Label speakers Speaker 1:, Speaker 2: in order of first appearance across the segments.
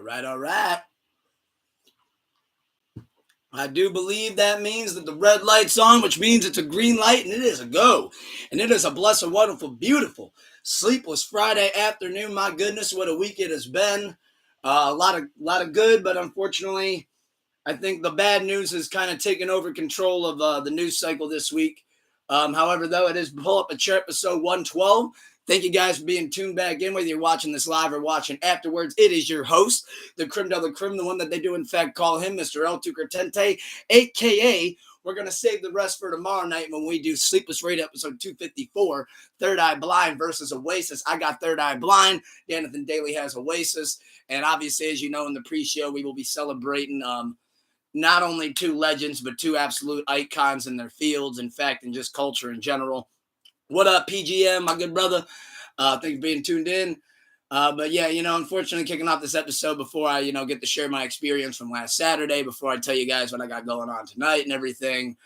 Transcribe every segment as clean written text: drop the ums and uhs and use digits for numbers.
Speaker 1: All right. I do believe that means that the red light's on, which means it's a green light, and it is a go. And it is a blessed, wonderful, beautiful, sleepless Friday afternoon. My goodness, what a week it has been. A lot of good, but unfortunately, I think the bad news has kind of taken over control of the news cycle this week. However, though, it is Pull Up a Chair episode 112. Thank you guys for being tuned back in, whether you're watching this live or watching afterwards. It is your host, the Crim de la Crim, the one that they do in fact call him Mr. El Tucretente, a.k.a. We're going to save the rest for tomorrow night when we do Sleepless Radio episode 254, Third Eye Blind versus Oasis. I got Third Eye Blind. Jonathan Daly has Oasis. And obviously, as you know, in the pre-show, we will be celebrating not only two legends, but two absolute icons in their fields, in fact, in just culture in general. What up, PGM, my good brother? Thank you for being tuned in. But yeah, unfortunately, kicking off this episode before I, get to share my experience from last Saturday, before I tell you guys what I got going on tonight and everything.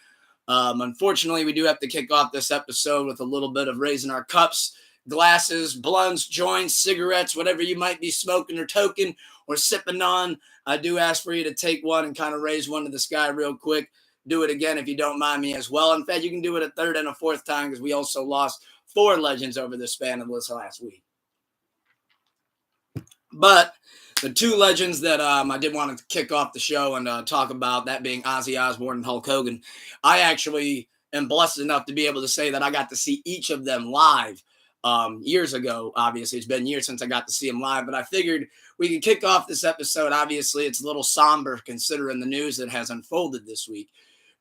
Speaker 1: Unfortunately, we do have to kick off this episode with a little bit of raising our cups, glasses, blunts, joints, cigarettes, whatever you might be smoking or toking or sipping on. I do ask for you to take one and kind of raise one to the sky real quick. Do it again if you don't mind me as well. In fact, you can do it a third and a fourth time because we also lost 4 legends over the span of this last week. But the 2 legends that I did want to kick off the show and talk about, that being Ozzy Osbourne and Hulk Hogan, I actually am blessed enough to be able to say that I got to see each of them live years ago. Obviously, it's been years since I got to see them live, but I figured we could kick off this episode. Obviously, it's a little somber considering the news that has unfolded this week.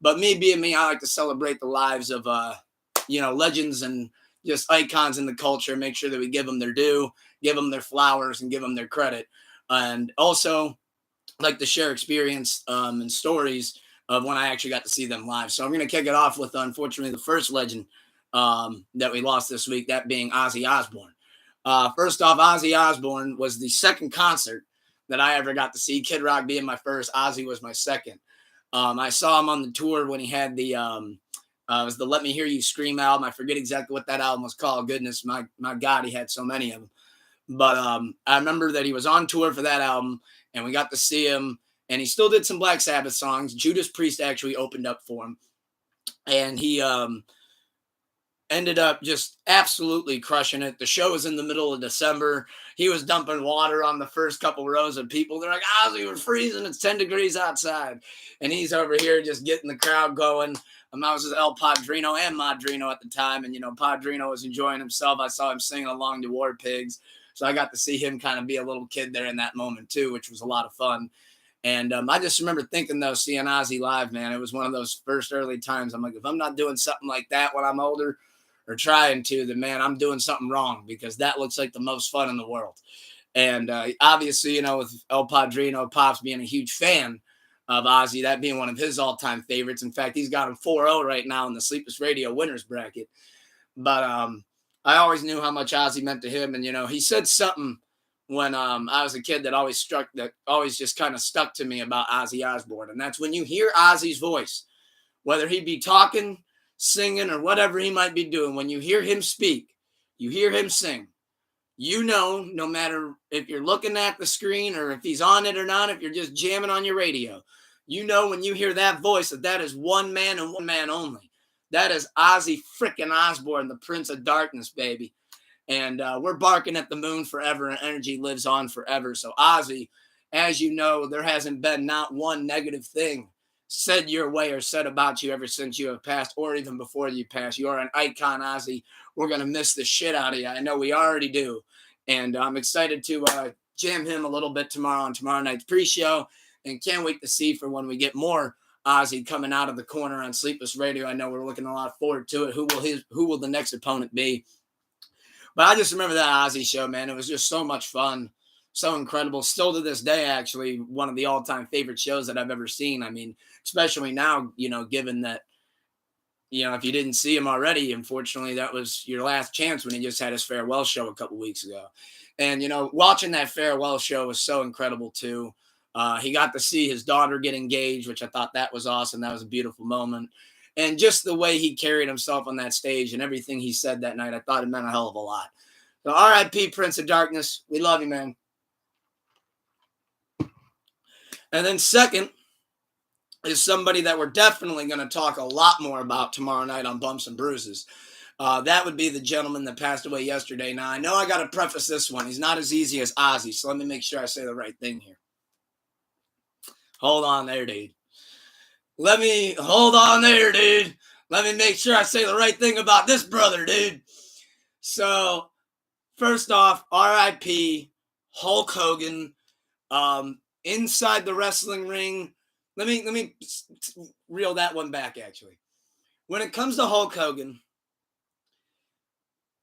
Speaker 1: But me being me, I like to celebrate the lives of, legends and just icons in the culture, make sure that we give them their due, give them their flowers, and give them their credit. And also like to share experience and stories of when I actually got to see them live. So I'm going to kick it off with, unfortunately, the first legend that we lost this week, that being Ozzy Osbourne. First off, Ozzy Osbourne was the second concert that I ever got to see. Kid Rock being my first, Ozzy was my second. I saw him on the tour when he had the it was the Let Me Hear You Scream album. I forget exactly what that album was called. Goodness, my God, he had so many of them. But I remember that he was on tour for that album, and we got to see him, and he still did some Black Sabbath songs. Judas Priest actually opened up for him, and he ended up just absolutely crushing it. The show was in the middle of December. He was dumping water on the first couple rows of people. They're like, Ozzy, we're freezing. It's 10 degrees outside. And he's over here just getting the crowd going. I was with El Padrino and Madrino at the time. And, Padrino was enjoying himself. I saw him singing along to War Pigs. So I got to see him kind of be a little kid there in that moment, too, which was a lot of fun. And I just remember thinking, though, seeing Ozzy live, man, it was one of those first early times. I'm like, if I'm not doing something like that when I'm older, or trying to, then man, I'm doing something wrong, because that looks like the most fun in the world. And obviously, with El Padrino, Pops being a huge fan of Ozzy, that being one of his all-time favorites. In fact, he's got him 4-0 right now in the Sleepless Radio winners bracket. But I always knew how much Ozzy meant to him. And, he said something when I was a kid that always just kind of stuck to me about Ozzy Osbourne. And that's when you hear Ozzy's voice, whether he be talking, singing, or whatever he might be doing, when you hear him speak, you hear him sing, no matter if you're looking at the screen or if he's on it or not, if you're just jamming on your radio, when you hear that voice, that is one man and one man only. That is Ozzy frickin' Osbourne, the Prince of Darkness, baby. And we're barking at the moon forever, and energy lives on forever. So Ozzy, as you know, there hasn't been not one negative thing said your way or said about you ever since you have passed, or even before you pass. You are an icon, Ozzy. We're going to miss the shit out of you. I know we already do. And I'm excited to jam him a little bit tomorrow on tomorrow night's pre-show, and can't wait to see for when we get more Ozzy coming out of the corner on Sleepless Radio. I know we're looking a lot forward to it. Who will the next opponent be? But I just remember that Ozzy show, man. It was just so much fun. So incredible. Still to this day, actually, one of the all-time favorite shows that I've ever seen. I mean, especially now, given that, if you didn't see him already, unfortunately, that was your last chance when he just had his farewell show a couple weeks ago. And, watching that farewell show was so incredible, too. He got to see his daughter get engaged, which I thought that was awesome. That was a beautiful moment. And just the way he carried himself on that stage and everything he said that night, I thought it meant a hell of a lot. So, R.I.P. Prince of Darkness. We love you, man. And then second is somebody that we're definitely going to talk a lot more about tomorrow night on Bumps and Bruises. That would be the gentleman that passed away yesterday. Now, I know I got to preface this one. He's not as easy as Ozzy, so let me make sure I say the right thing here. Hold on there, dude. Hold on there, dude. Let me make sure I say the right thing about this brother, dude. So, first off, R.I.P. Hulk Hogan. Inside the wrestling ring. Let me reel that one back, actually. When it comes to Hulk Hogan,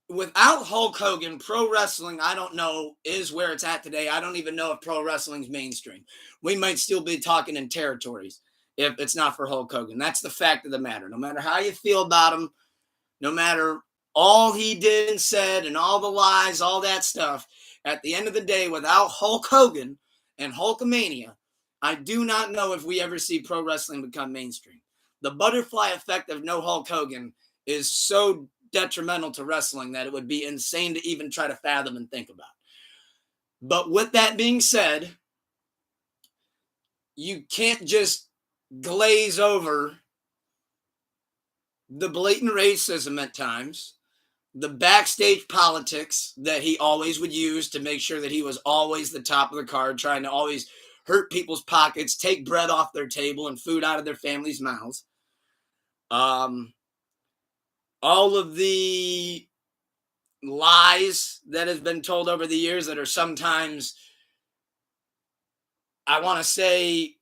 Speaker 1: without Hulk Hogan, pro wrestling, I don't know, is where it's at today. I don't even know if pro wrestling's mainstream. We might still be talking in territories if it's not for Hulk Hogan. That's the fact of the matter. No matter how you feel about him, no matter all he did and said and all the lies, all that stuff, at the end of the day, without Hulk Hogan and Hulkamania, I do not know if we ever see pro wrestling become mainstream. The butterfly effect of no Hulk Hogan is so detrimental to wrestling that it would be insane to even try to fathom and think about. But with that being said, you can't just glaze over the blatant racism at times, the backstage politics that he always would use to make sure that he was always the top of the card, trying to always hurt people's pockets, take bread off their table and food out of their families' mouths. All of the lies that have been told over the years that are sometimes, I want to say,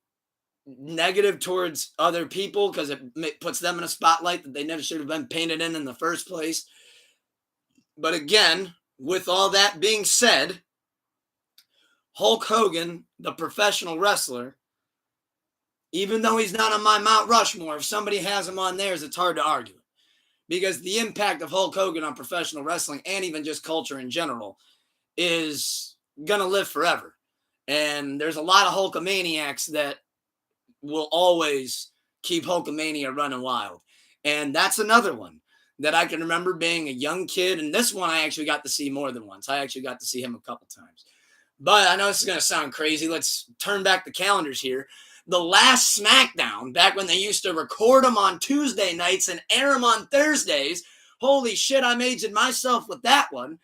Speaker 1: negative towards other people because it puts them in a spotlight that they never should have been painted in the first place. But again, with all that being said, Hulk Hogan, the professional wrestler, even though he's not on my Mount Rushmore, if somebody has him on theirs, it's hard to argue. Because the impact of Hulk Hogan on professional wrestling and even just culture in general is going to live forever. And there's a lot of Hulkamaniacs that will always keep Hulkamania running wild. And that's another one that I can remember being a young kid. And this one I actually got to see more than once. I actually got to see him a couple times. But I know this is going to sound crazy. Let's turn back the calendars here. The last SmackDown, back when they used to record them on Tuesday nights and air them on Thursdays. Holy shit, I'm aging myself with that one.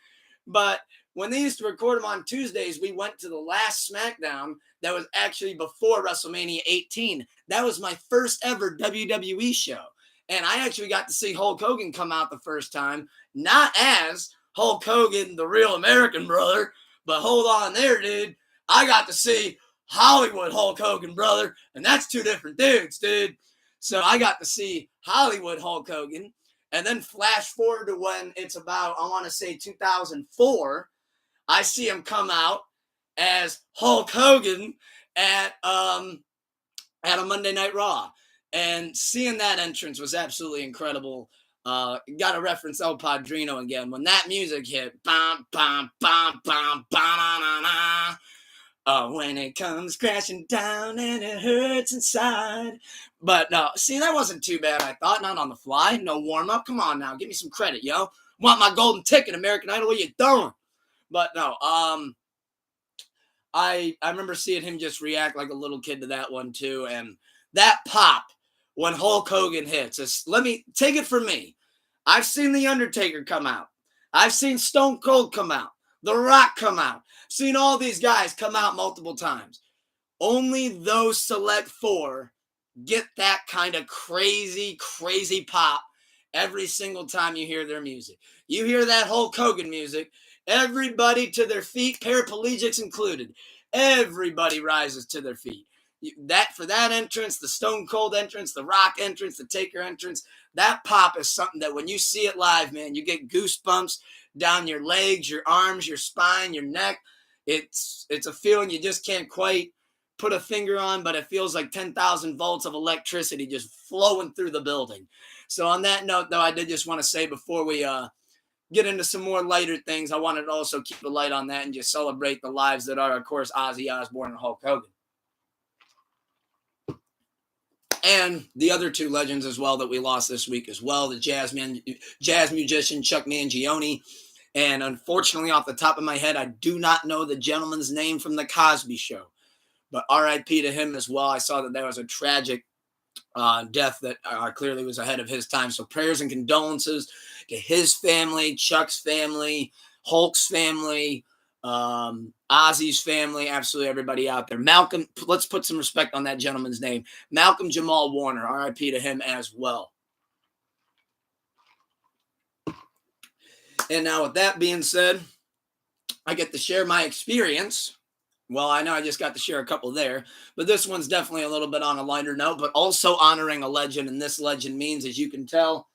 Speaker 1: But when they used to record them on Tuesdays, we went to the last SmackDown that was actually before WrestleMania 18. That was my first ever WWE show. And I actually got to see Hulk Hogan come out the first time, not as Hulk Hogan, the real American brother, but hold on there, dude. I got to see Hollywood Hulk Hogan, brother, and that's two different dudes, dude. So I got to see Hollywood Hulk Hogan, and then flash forward to when it's about, I want to say 2004, I see him come out as Hulk Hogan at a Monday Night Raw. And seeing that entrance was absolutely incredible. Got to reference El Padrino again. When that music hit, bam, bam, bam, bam, bam, when it comes crashing down and it hurts inside. But no, see, that wasn't too bad, I thought. Not on the fly, no warm-up. Come on now, give me some credit, yo. Want my golden ticket, American Idol, what you doing? But no, I remember seeing him just react like a little kid to that one too. And that pop when Hulk Hogan hits, let me take it from me. I've seen The Undertaker come out. I've seen Stone Cold come out. The Rock come out. Seen all these guys come out multiple times. Only those select four get that kind of crazy, crazy pop every single time you hear their music. You hear that Hulk Hogan music, everybody to their feet, paraplegics included. Everybody rises to their feet. For that entrance, the Stone Cold entrance, the Rock entrance, the Taker entrance, that pop is something that when you see it live, man, you get goosebumps down your legs, your arms, your spine, your neck. It's a feeling you just can't quite put a finger on, but it feels like 10,000 volts of electricity just flowing through the building. So on that note, though, I did just want to say before we get into some more lighter things, I wanted to also keep a light on that and just celebrate the lives that are, of course, Ozzy Osbourne and Hulk Hogan. And the other two legends as well that we lost this week as well, the jazz musician Chuck Mangione. And unfortunately, off the top of my head, I do not know the gentleman's name from The Cosby Show. But RIP to him as well. I saw that there was a tragic death that clearly was ahead of his time. So prayers and condolences to his family, Chuck's family, Hulk's family, Ozzy's family, absolutely everybody out there. Malcolm, let's put some respect on that gentleman's name. Malcolm Jamal Warner, RIP to him as well. And now with that being said, I get to share my experience. Well, I know I just got to share a couple there, but this one's definitely a little bit on a lighter note, but also honoring a legend. And this legend means, as you can tell,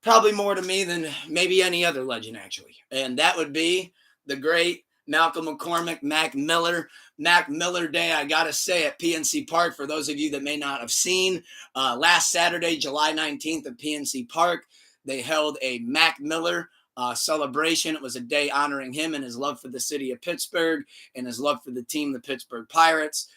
Speaker 1: probably more to me than maybe any other legend, actually. And that would be the great Malcolm McCormick, Mac Miller. Mac Miller Day, I got to say, at PNC Park, for those of you that may not have seen, last Saturday, July 19th at PNC Park, they held a Mac Miller celebration. It was a day honoring him and his love for the city of Pittsburgh and his love for the team, the Pittsburgh Pirates.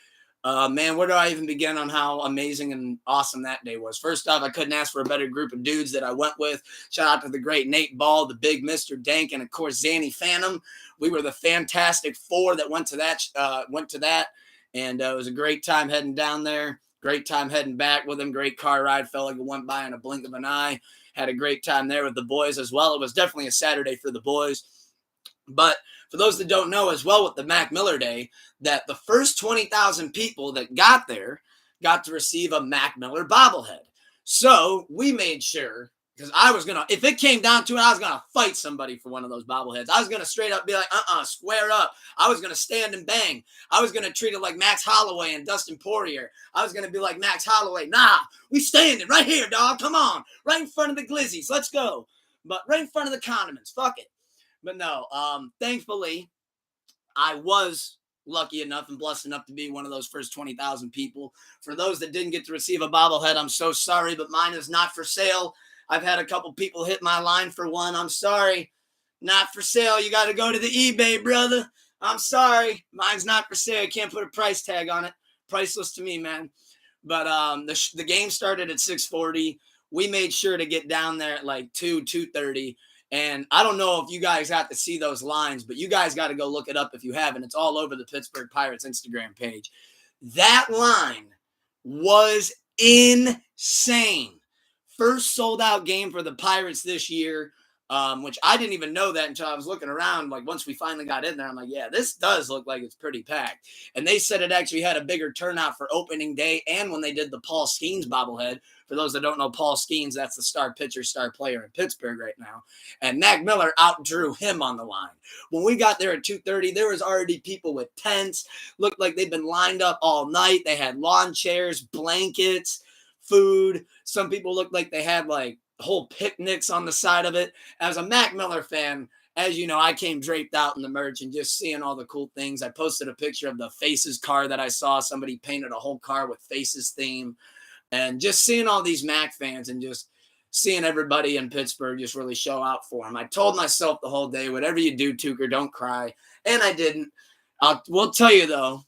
Speaker 1: Man, where do I even begin on how amazing and awesome that day was? First off, I couldn't ask for a better group of dudes that I went with. Shout out to the great Nate Ball, the big Mr. Dank, and of course Zanny Phantom. We were the Fantastic Four that went to that, and it was a great time heading down there. Great time heading back with him. Great car ride. Felt like it went by in a blink of an eye. Had a great time there with the boys as well. It was definitely a Saturday for the boys. But for those that don't know as well with the Mac Miller Day, that the first 20,000 people that got there got to receive a Mac Miller bobblehead. So we made sure, because I was going to, if it came down to it, I was going to fight somebody for one of those bobbleheads. I was going to straight up be like, square up. I was going to stand and bang. I was going to treat it like Max Holloway and Dustin Poirier. I was going to be like Max Holloway. Nah, we standing right here, dog. Come on. Right in front of the Glizzies. Let's go. But right in front of the condiments. Fuck it. But no, thankfully, I was lucky enough and blessed enough to be one of those first 20,000 people. For those that didn't get to receive a bobblehead, I'm so sorry, but mine is not for sale. I've had a couple people hit my line for one. I'm sorry. Not for sale. You got to go to the eBay, brother. I'm sorry. Mine's not for sale. I can't put a price tag on it. Priceless to me, man. But the game started at 6:40. We made sure to get down there at like 2:30. And I don't know if you guys got to see those lines, but you guys got to go look it up if you haven't. It's all over the Pittsburgh Pirates Instagram page. That line was insane. First sold out game for the Pirates this year, which I didn't even know that until I was looking around. Like once we finally got in there, I'm like, yeah, this does look like it's pretty packed. And they said it actually had a bigger turnout for opening day and when they did the Paul Skeens bobblehead. For those that don't know, Paul Skeens, that's the star pitcher, star player in Pittsburgh right now. And Mac Miller outdrew him on the line. When we got there at 2:30, there was already people with tents. Looked like they'd been lined up all night. They had lawn chairs, blankets, food. Some people looked like they had like whole picnics on the side of it. As a Mac Miller fan, as you know, I came draped out in the merch and just seeing all the cool things. I posted a picture of the Faces car that I saw. Somebody painted a whole car with Faces theme. And just seeing all these Mac fans and just seeing everybody in Pittsburgh just really show out for him. I told myself the whole day, whatever you do, Tucker, don't cry. And I didn't. We'll tell you, though,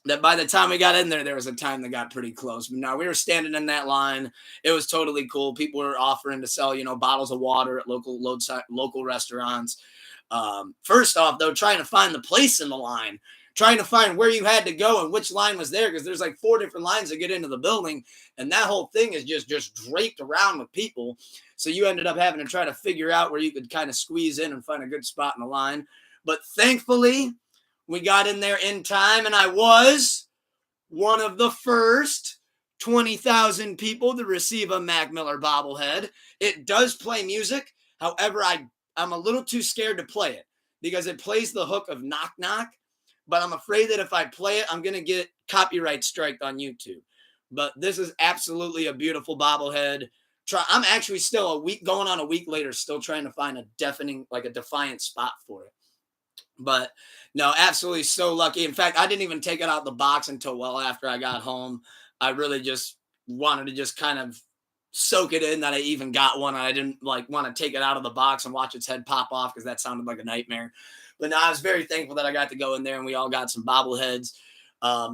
Speaker 1: that by the time we got in there, there was a time that got pretty close. But no, we were standing in that line. It was totally cool. People were offering to sell, bottles of water at local restaurants. First off, though, trying to find the place in the line, trying to find where you had to go and which line was there, because there's like 4 different lines that get into the building, and that whole thing is just draped around with people. So you ended up having to try to figure out where you could kind of squeeze in and find a good spot in the line. But thankfully, we got in there in time, and I was one of the first 20,000 people to receive a Mac Miller bobblehead. It does play music. However, I'm a little too scared to play it because it plays the hook of Knock Knock. But I'm afraid that if I play it, I'm going to get copyright striked on YouTube. But this is absolutely a beautiful bobblehead. I'm actually still going on a week later, still trying to find a defiant spot for it. But no, absolutely so lucky. In fact, I didn't even take it out of the box until well after I got home. I really just wanted to just kind of soak it in that I even got one. I didn't want to take it out of the box and watch its head pop off because that sounded like a nightmare. But no, I was very thankful that I got to go in there and we all got some bobbleheads.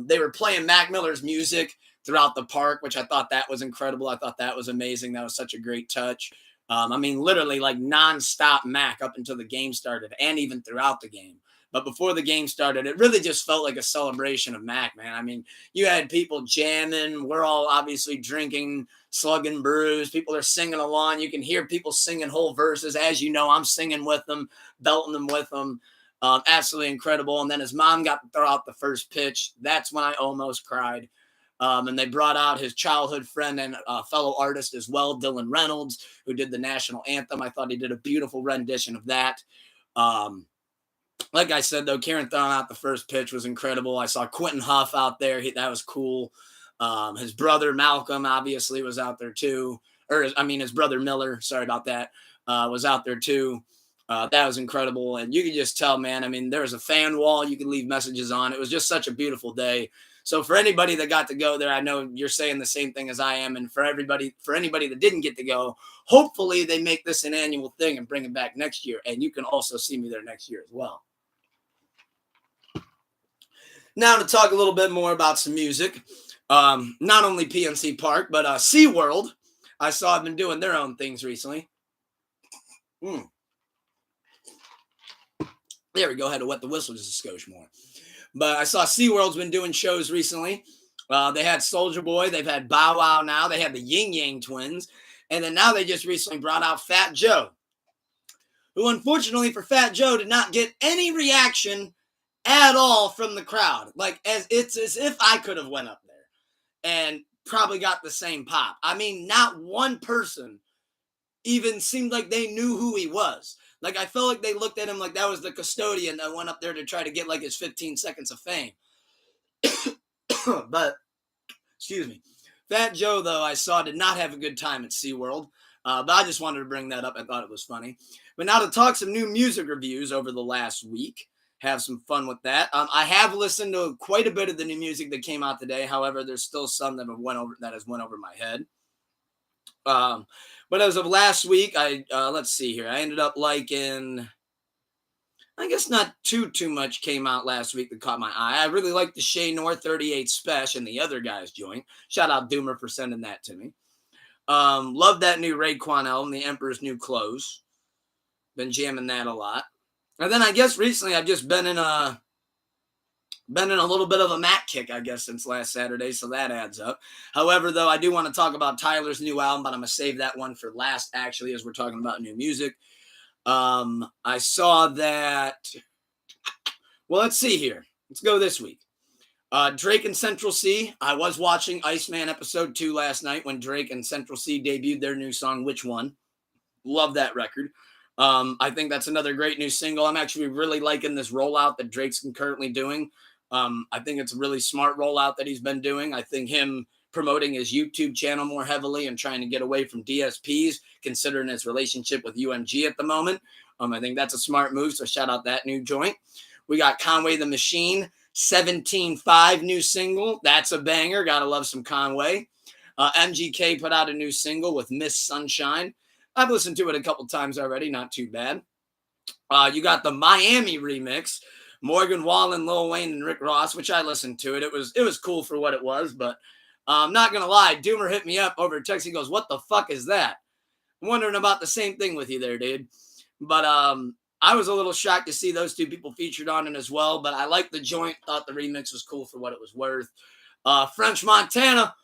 Speaker 1: They were playing Mac Miller's music throughout the park, which I thought that was incredible. I thought that was amazing. That was such a great touch. Literally like nonstop Mac up until the game started and even throughout the game. But before the game started, it really just felt like a celebration of Mac, man. I mean, you had people jamming. We're all obviously drinking, slugging brews. People are singing along. You can hear people singing whole verses. As you know, I'm singing with them, belting them with them. Absolutely incredible. And then his mom got to throw out the first pitch. That's when I almost cried. And they brought out his childhood friend and fellow artist as well, Dylan Reynolds, who did the national anthem. I thought he did a beautiful rendition of that. Like I said, though, Karen throwing out the first pitch was incredible. I saw Quentin Huff out there. That was cool. His brother Malcolm obviously was out there too. His brother Miller, sorry about that, was out there too. That was incredible. And you could just tell, man, I mean, there was a fan wall you could leave messages on. It was just such a beautiful day. So for anybody that got to go there, I know you're saying the same thing as I am. And for anybody that didn't get to go, hopefully they make this an annual thing and bring it back next year. And you can also see me there next year as well. Now to talk a little bit more about some music. Not only PNC Park, but SeaWorld. I saw have been doing their own things recently. There we go. Had to wet the whistle just a skosh more. But I saw SeaWorld's been doing shows recently. They had Soulja Boy. They've had Bow Wow now. They had the Yin Yang Twins. And then now they just recently brought out Fat Joe, who unfortunately for Fat Joe did not get any reaction at all from the crowd. Like, it's as if I could have went up there and probably got the same pop. I mean, not one person even seemed like they knew who he was. Like, I felt like they looked at him like that was the custodian that went up there to try to get like his 15 seconds of fame. But, excuse me. Fat Joe, though, I saw did not have a good time at SeaWorld. But I just wanted to bring that up. I thought it was funny. But now to talk some new music reviews over the last week. Have some fun with that. I have listened to quite a bit of the new music that came out today. However, there's still some that has went over my head. But as of last week, let's see here. I ended up liking, I guess not too much came out last week that caught my eye. I really liked the Shay North 38 Special and the other guy's joint. Shout out Doomer for sending that to me. Love that new Raekwon album, The Emperor's New Clothes. Been jamming that a lot. And then I guess recently I've just been in a little bit of a Mac kick, I guess, since last Saturday, so that adds up. However, though, I do want to talk about Tyler's new album, but I'm going to save that one for last, actually, as we're talking about new music. I saw that. Well, let's see here. Let's go this week. Drake and Central C. I was watching Iceman episode 2 last night when Drake and Central C debuted their new song, Which One? Love that record. I think that's another great new single. I'm actually really liking this rollout that Drake's currently doing. I think it's a really smart rollout that he's been doing. I think him promoting his YouTube channel more heavily and trying to get away from DSPs, considering his relationship with UMG at the moment. I think that's a smart move, so shout out that new joint. We got Conway the Machine, 17.5 new single. That's a banger. Gotta love some Conway. MGK put out a new single with Miss Sunshine. I've listened to it a couple times already. Not too bad. You got the Miami remix, Morgan Wallen, Lil Wayne, and Rick Ross, which I listened to it. It was cool for what it was, but I'm not going to lie. Doomer hit me up over text. He goes, what the fuck is that? I'm wondering about the same thing with you there, dude. But I was a little shocked to see those two people featured on it as well, but I liked the joint. Thought the remix was cool for what it was worth. French Montana.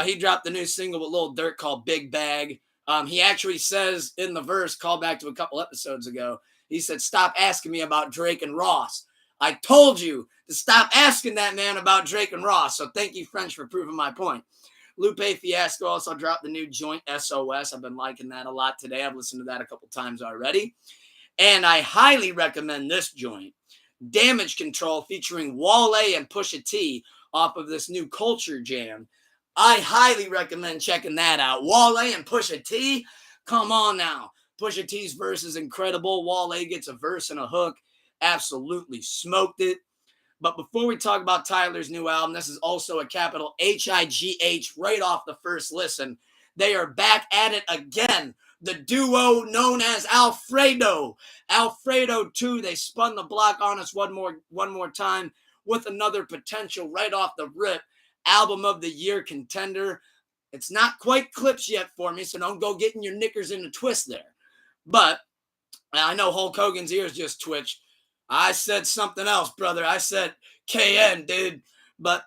Speaker 1: He dropped the new single with Lil Durk called Big Bag. He actually says in the verse, call back to a couple episodes ago, he said, stop asking me about Drake and Ross. I told you to stop asking that man about Drake and Ross. So thank you, French, for proving my point. Lupe Fiasco also dropped the new joint, SOS. I've been liking that a lot today. I've listened to that a couple times already. And I highly recommend this joint, Damage Control, featuring Wale and Pusha T off of this new Culture Jam. I highly recommend checking that out. Wale and Pusha T, come on now. Pusha T's verse is incredible. Wale gets a verse and a hook. Absolutely smoked it. But before we talk about Tyler's new album, this is also a capital H-I-G-H right off the first listen. They are back at it again. The duo known as Alfredo. Alfredo 2, they spun the block on us one more time with another potential right off the rip. Album of the year contender. It's not quite clips yet for me, so don't go getting your knickers in a twist there. But I know Hulk Hogan's ears just twitched. I said something else, brother. I said KN, dude. But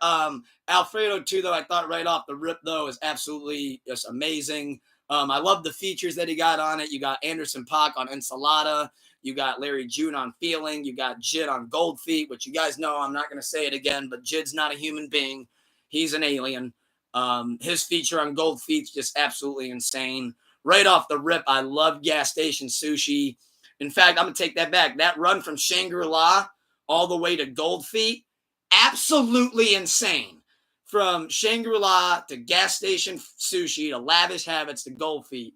Speaker 1: Alfredo too, though, I thought right off the rip, though, is absolutely just amazing. I love the features that he got on it. You got Anderson Paak on Ensalada. You got Larry June on Feeling. You got Jid on Gold Feet, which you guys know I'm not going to say it again, but Jid's not a human being. He's an alien. His feature on Gold Feet's just absolutely insane. Right off the rip, I love Gas Station Sushi. In fact, I'm going to take that back. That run from Shangri-La all the way to Gold Feet, absolutely insane. From Shangri-La to Gas Station Sushi to Lavish Habits to Gold Feet,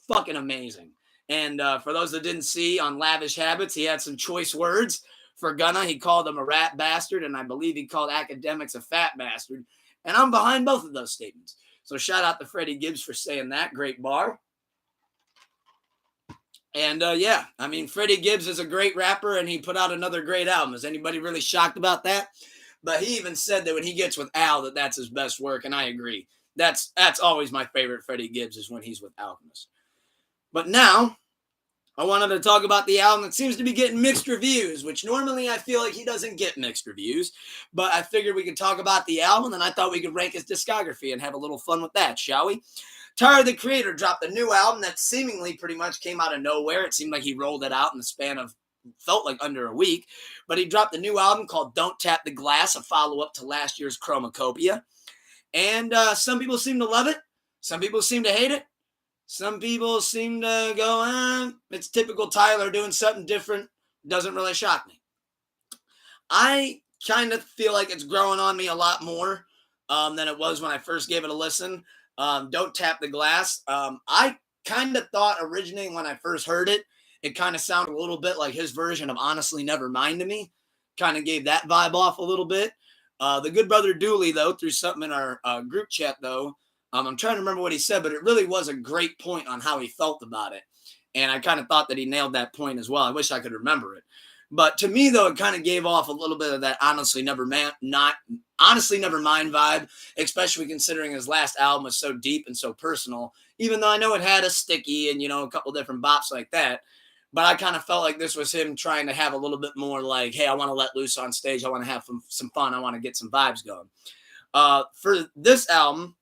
Speaker 1: fucking amazing. And for those that didn't see on Lavish Habits, he had some choice words for Gunna. He called him a rat bastard, and I believe he called academics a fat bastard. And I'm behind both of those statements. So shout out to Freddie Gibbs for saying that. Great bar. And yeah, I mean, Freddie Gibbs is a great rapper, and he put out another great album. Is anybody really shocked about that? But he even said that when he gets with Al, that's his best work, and I agree. That's always my favorite Freddie Gibbs is when he's with Alchemist. But now, I wanted to talk about the album that seems to be getting mixed reviews, which normally I feel like he doesn't get mixed reviews. But I figured we could talk about the album, and I thought we could rank his discography and have a little fun with that, shall we? Tyler, the Creator, dropped a new album that seemingly pretty much came out of nowhere. It seemed like he rolled it out in the span of, felt like under a week. But he dropped a new album called Don't Tap the Glass, a follow-up to last year's Chromacopia. And some people seem to love it. Some people seem to hate it. Some people seem to go, it's typical Tyler doing something different. Doesn't really shock me. I kind of feel like it's growing on me a lot more than it was when I first gave it a listen. Don't Tap the Glass. I kind of thought originating when I first heard it, it kind of sounded a little bit like his version of Honestly Nevermind to me. Kind of gave that vibe off a little bit. The good brother Dooley, though, threw something in our group chat, though. I'm trying to remember what he said, but it really was a great point on how he felt about it. And I kind of thought that he nailed that point as well. I wish I could remember it. But to me, though, it kind of gave off a little bit of that Honestly Nevermind vibe, especially considering his last album was so deep and so personal, even though I know it had a Sticky and, a couple different bops like that. But I kind of felt like this was him trying to have a little bit more like, hey, I want to let loose on stage. I want to have some fun. I want to get some vibes going. For this album,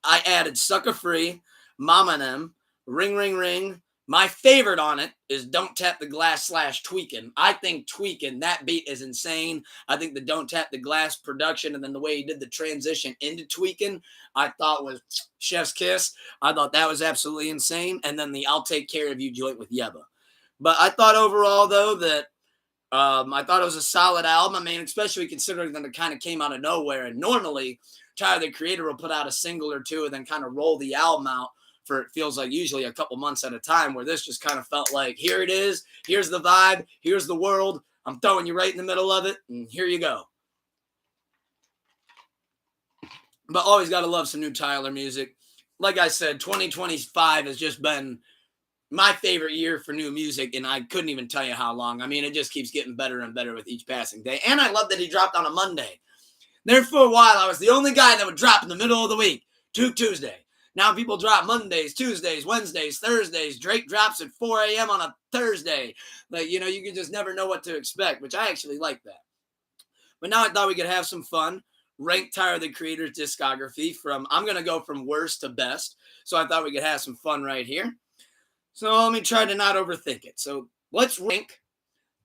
Speaker 1: I added Sucker Free, Mama and Them, Ring, Ring, Ring. My favorite on it is Don't Tap the Glass / Tweakin'. I think Tweakin', that beat is insane. I think the Don't Tap the Glass production and then the way he did the transition into Tweakin', I thought was chef's kiss. I thought that was absolutely insane. And then the I'll Take Care of You joint with Yebba. But I thought overall, though, that I thought it was a solid album. I mean, especially considering that it kind of came out of nowhere. And normally, Tyler, the Creator, will put out a single or two and then kind of roll the album out for it feels like usually a couple months at a time, where this just kind of felt like, here it is, here's the vibe, here's the world, I'm throwing you right in the middle of it, and here you go. But always got to love some new Tyler music. Like I said, 2025 has just been my favorite year for new music, and I couldn't even tell you how long. I mean, it just keeps getting better and better with each passing day. And I love that he dropped on a Monday. There for a while, I was the only guy that would drop in the middle of the week, Tuesday. Now people drop Mondays, Tuesdays, Wednesdays, Thursdays. Drake drops at 4 a.m. on a Thursday. Like, you can just never know what to expect, which I actually like that. But now I thought we could have some fun. Rank Tyler, the Creator's discography I'm going to go from worst to best. So I thought we could have some fun right here. So let me try to not overthink it. So let's rank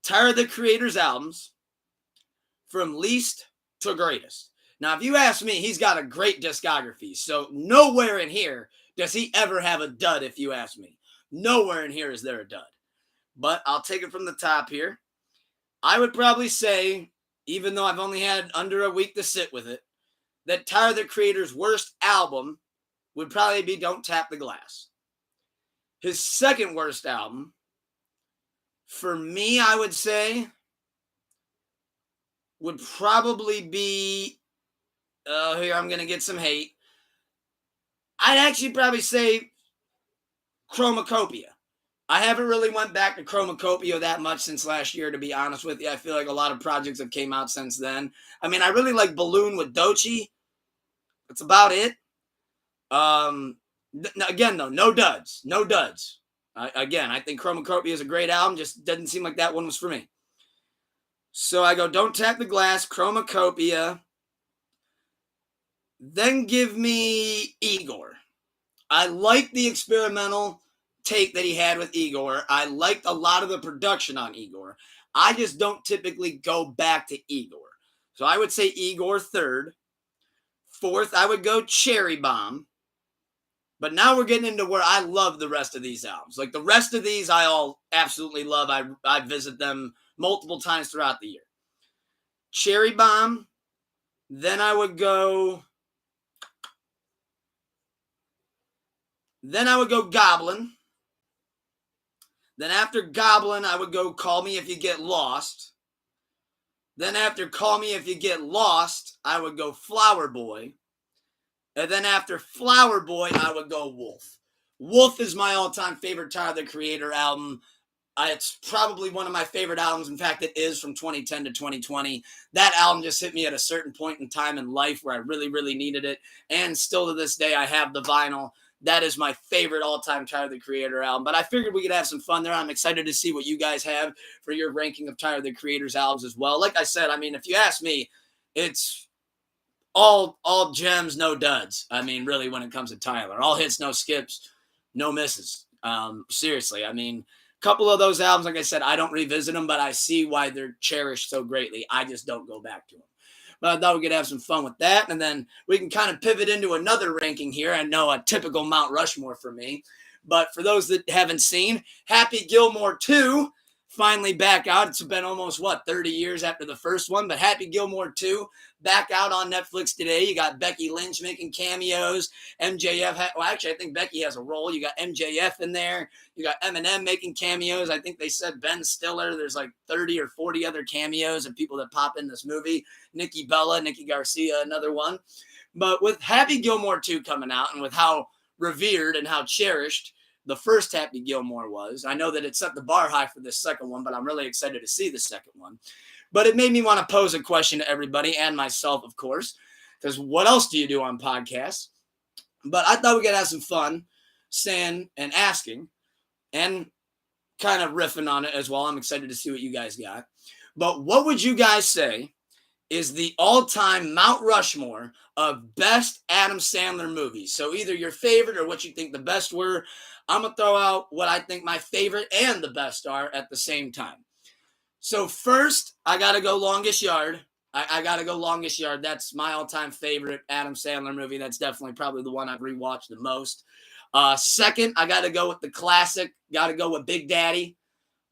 Speaker 1: Tyler, the Creator's albums from least to greatest. Now, if you ask me, he's got a great discography. So nowhere in here does he ever have a dud, if you ask me. Nowhere in here is there a dud. But I'll take it from the top here. I would probably say, even though I've only had under a week to sit with it, that Tyler, the Creator's worst album would probably be Don't Tap the Glass. His second worst album, for me, I would say, would probably be, here I'm going to get some hate. I'd actually probably say Chromacopia. I haven't really went back to Chromacopia that much since last year, to be honest with you. I feel like a lot of projects have came out since then. I mean, I really like Balloon with Doechii. That's about it. Again, though, no duds. No duds. Again, I think Chromacopia is a great album. Just doesn't seem like that one was for me. So I go Don't Tap the Glass, Chromacopia. Then give me Igor. I like the experimental take that he had with Igor. I liked a lot of the production on Igor. I just don't typically go back to Igor. So I would say Igor third. Fourth, I would go Cherry Bomb. But now we're getting into where I love the rest of these albums. Like the rest of these, I all absolutely love. I visit them multiple times throughout the year. Cherry Bomb. Then I would go Goblin. Then after Goblin, I would go Call Me If You Get Lost. Then after Call Me If You Get Lost, I would go Flower Boy. And then after Flower Boy, I would go Wolf. Wolf is my all-time favorite Tyler, the Creator album. It's probably one of my favorite albums. In fact, it is from 2010 to 2020. That album just hit me at a certain point in time in life where I really, really needed it. And still to this day, I have the vinyl. That is my favorite all-time Tyler, the Creator album. But I figured we could have some fun there. I'm excited to see what you guys have for your ranking of Tyler, the Creator's albums as well. Like I said, I mean, if you ask me, it's all gems, no duds. I mean, really, when it comes to Tyler. All hits, no skips, no misses. Seriously, I mean, a couple of those albums, like I said, I don't revisit them, but I see why they're cherished so greatly. I just don't go back to them. But I thought we could have some fun with that. And then we can kind of pivot into another ranking here. I know a typical Mount Rushmore for me. But for those that haven't seen, Happy Gilmore 2 finally back out. It's been almost, 30 years after the first one. But Happy Gilmore 2 back out on Netflix today. You got Becky Lynch making cameos. MJF, actually, I think Becky has a role. You got MJF in there. You got Eminem making cameos. I think they said Ben Stiller. There's like 30 or 40 other cameos of people that pop in this movie. Nikki Bella, Nikki Garcia, another one. But with Happy Gilmore 2 coming out and with how revered and how cherished the first Happy Gilmore was, I know that it set the bar high for this second one, but I'm really excited to see the second one. But it made me want to pose a question to everybody and myself, of course, because what else do you do on podcasts? But I thought we could have some fun saying and asking and kind of riffing on it as well. I'm excited to see what you guys got. But what would you guys say is the all-time Mount Rushmore of best Adam Sandler movies? So either your favorite or what you think the best were. I'm going to throw out what I think my favorite and the best are at the same time. So first, I got to go Longest Yard. I got to go Longest Yard. That's my all-time favorite Adam Sandler movie. That's definitely probably the one I've rewatched the most. Second, I got to go with the classic. Got to go with Big Daddy,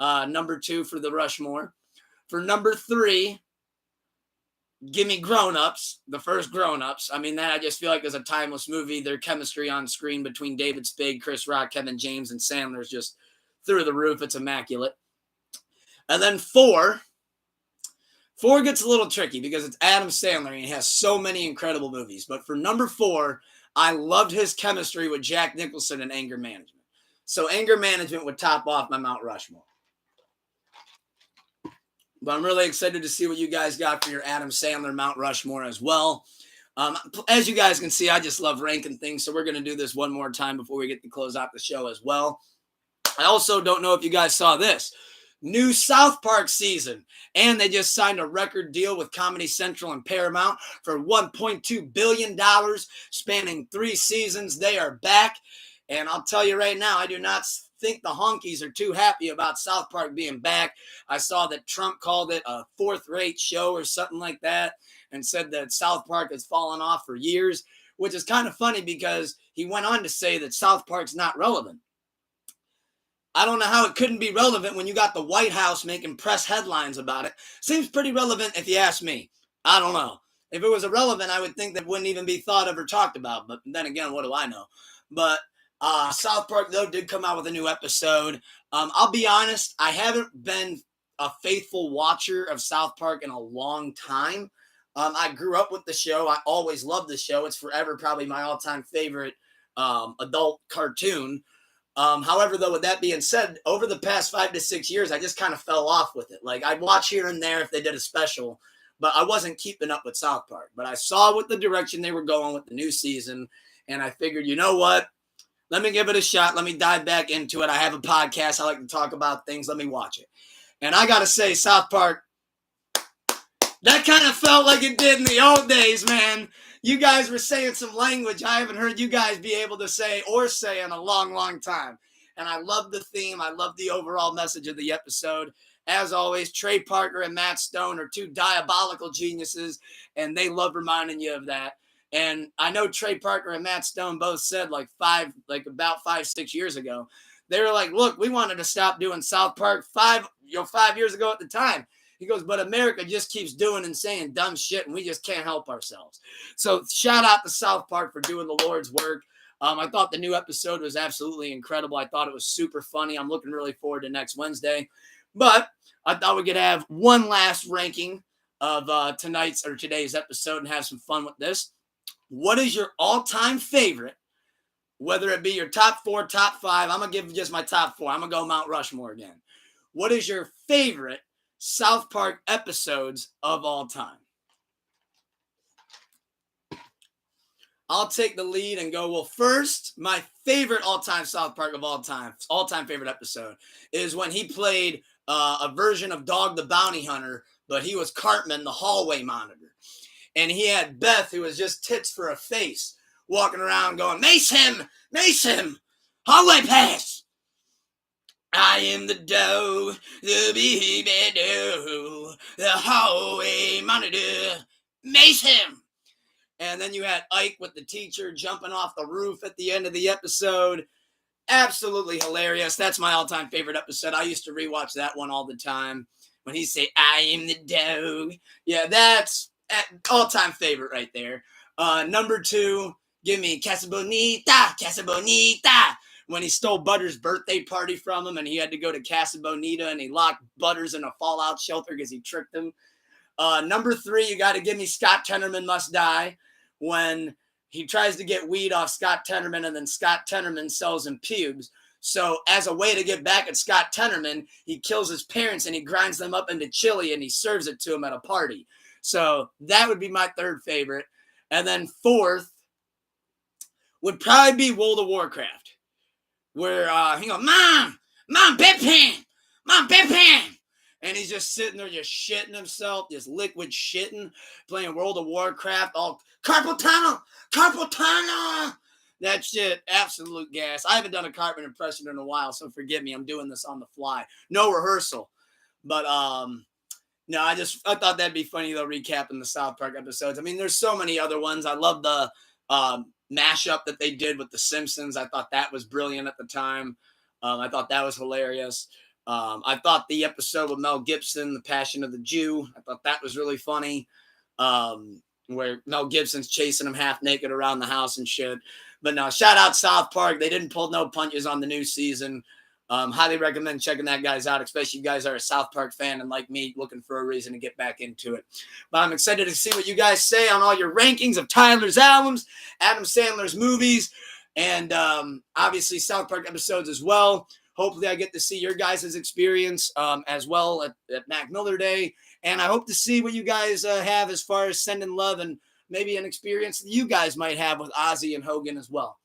Speaker 1: number 2 for the Rushmore. For number 3, give me Grown Ups, the first Grown Ups. I mean, that I just feel like is a timeless movie. Their chemistry on screen between David Spade, Chris Rock, Kevin James, and Sandler is just through the roof. It's immaculate. And then 4 gets a little tricky because it's Adam Sandler and he has so many incredible movies. But for number 4, I loved his chemistry with Jack Nicholson in Anger Management. So Anger Management would top off my Mount Rushmore. But I'm really excited to see what you guys got for your Adam Sandler Mount Rushmore as well. As you guys can see, I just love ranking things. So we're going to do this one more time before we get to close out the show as well. I also don't know if you guys saw this. New South Park season. And they just signed a record deal with Comedy Central and Paramount for $1.2 billion, spanning 3 seasons. They are back. And I'll tell you right now, I do not think the honkies are too happy about South Park being back. I saw that Trump called it a 4th-rate show or something like that and said that South Park has fallen off for years, which is kind of funny because he went on to say that South Park's not relevant. I don't know how it couldn't be relevant when you got the White House making press headlines about it. Seems pretty relevant if you ask me. I don't know. If it was irrelevant, I would think that wouldn't even be thought of or talked about. But then again, what do I know? But South Park, though, did come out with a new episode. I'll be honest, I haven't been a faithful watcher of South Park in a long time. I grew up with the show. I always loved the show. It's forever probably my all-time favorite adult cartoon. However, though, with that being said, over the past 5 to 6 years, I just kind of fell off with it. Like, I'd watch here and there if they did a special, but I wasn't keeping up with South Park. But I saw what the direction they were going with the new season, and I figured, you know what? Let me give it a shot. Let me dive back into it. I have a podcast. I like to talk about things. Let me watch it. And I got to say, South Park, That kind of felt like it did in the old days, man. You guys were saying some language I haven't heard you guys be able to say or say in a long, long time. And I love the theme. I love the overall message of the episode. As always, Trey Parker and Matt Stone are two diabolical geniuses, and they love reminding you of that. And I know Trey Parker and Matt Stone both said about 5-6 years ago, they were like, look, we wanted to stop doing South Park 5 years ago at the time. He goes, but America just keeps doing and saying dumb shit, and we just can't help ourselves. So shout out to South Park for doing the Lord's work. I thought the new episode was absolutely incredible. I thought it was super funny. I'm looking really forward to next Wednesday. But I thought we could have one last ranking of today's episode and have some fun with this. What is your all-time favorite, whether it be your top 4, top 5? I'm going to give just my top 4. I'm going to go Mount Rushmore again. What is your favorite South Park episodes of all time? I'll take the lead and go, well, first, my favorite all-time South Park of all-time favorite episode is when he played a version of Dog the Bounty Hunter, but he was Cartman, the hallway monitor. And he had Beth, who was just tits for a face, walking around going, mace him, hallway pass. I am the dog, the baby dog, the hallway monitor, mace him. And then you had Ike with the teacher jumping off the roof at the end of the episode. Absolutely hilarious. That's my all-time favorite episode. I used to rewatch that one all the time. When he say, I am the dog. Yeah, that's all-time favorite right there. Number 2, give me Casa Bonita. When he stole Butters' birthday party from him and he had to go to Casa Bonita and he locked Butters in a fallout shelter because he tricked him. Number 3, you got to give me Scott Tenorman Must Die, when he tries to get weed off Scott Tenorman and then Scott Tenorman sells him pubes. So as a way to get back at Scott Tenorman, he kills his parents and he grinds them up into chili and he serves it to him at a party. So that would be my 3rd favorite. And then 4th would probably be World of Warcraft, where he goes, Mom, bedpan. And he's just sitting there just shitting himself, just liquid shitting, playing World of Warcraft, all carpal tunnel. That shit, absolute gas. I haven't done a Cartman impression in a while, so forgive me. I'm doing this on the fly. No rehearsal. But, no, I thought that'd be funny, though, recapping the South Park episodes. I mean, there's so many other ones. I love the mashup that they did with The Simpsons. I thought that was brilliant at the time. I thought that was hilarious. I thought the episode with Mel Gibson, The Passion of the Jew, I thought that was really funny, where Mel Gibson's chasing him half naked around the house and shit. But no, shout out South Park. They didn't pull no punches on the new season. Highly recommend checking that guys out, especially if you guys are a South Park fan and like me, looking for a reason to get back into it. But I'm excited to see what you guys say on all your rankings of Tyler's albums, Adam Sandler's movies, and obviously South Park episodes as well. Hopefully I get to see your guys' experience as well at Mac Miller Day. And I hope to see what you guys have as far as sending love and maybe an experience that you guys might have with Ozzy and Hogan as well.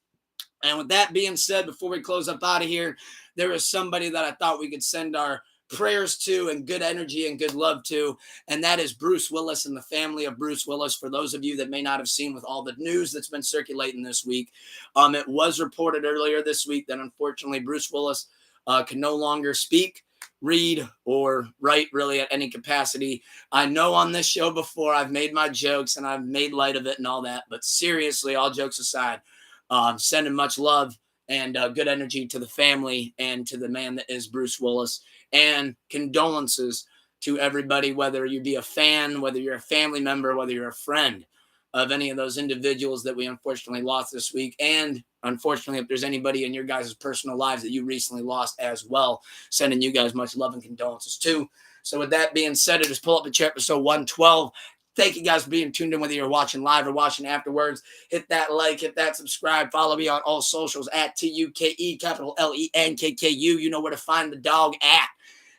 Speaker 1: And with that being said, before we close up out of here, there is somebody that I thought we could send our prayers to and good energy and good love to, and that is Bruce Willis and the family of Bruce Willis. For those of you that may not have seen with all the news that's been circulating this week, it was reported earlier this week that unfortunately Bruce Willis can no longer speak, read, or write really at any capacity. I know on this show before I've made my jokes and I've made light of it and all that, but seriously, all jokes aside, sending much love and good energy to the family and to the man that is Bruce Willis, and condolences to everybody, whether you be a fan, whether you're a family member, whether you're a friend of any of those individuals that we unfortunately lost this week. And unfortunately, if there's anybody in your guys' personal lives that you recently lost as well, sending you guys much love and condolences too. So with that being said, it is Pull Up the Chair episode 112. Thank you guys for being tuned in, whether you're watching live or watching afterwards. Hit that like, hit that subscribe. Follow me on all socials at TUKE, capital LENKKU. You know where to find the dog at.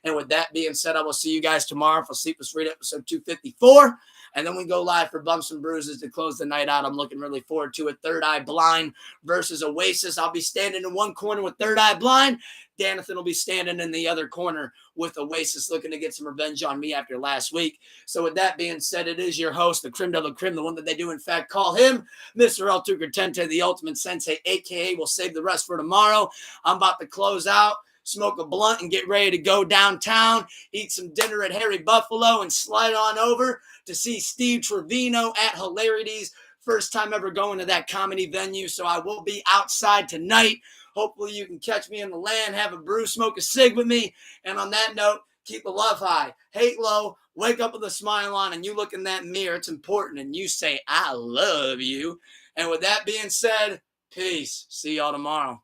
Speaker 1: And with that being said, I will see you guys tomorrow for Sleepless Read episode 254. And then we go live for Bumps and Bruises to close the night out. I'm looking really forward to it. Third Eye Blind versus Oasis. I'll be standing in one corner with Third Eye Blind. Danathan will be standing in the other corner with Oasis, looking to get some revenge on me after last week. So with that being said, it is your host, the Creme de la Creme, the one that they do in fact call him Mr. El Tucatente, the Ultimate Sensei, a.k.a. we'll save the rest for tomorrow. I'm about to close out, smoke a blunt, and get ready to go downtown, eat some dinner at Harry Buffalo, and slide on over to see Steve Trevino at Hilarities. First time ever going to that comedy venue, so I will be outside tonight. Hopefully you can catch me in the land, have a brew, smoke a cig with me. And on that note, keep the love high, hate low, wake up with a smile on, and you look in that mirror. It's important, and you say, I love you. And with that being said, peace. See y'all tomorrow.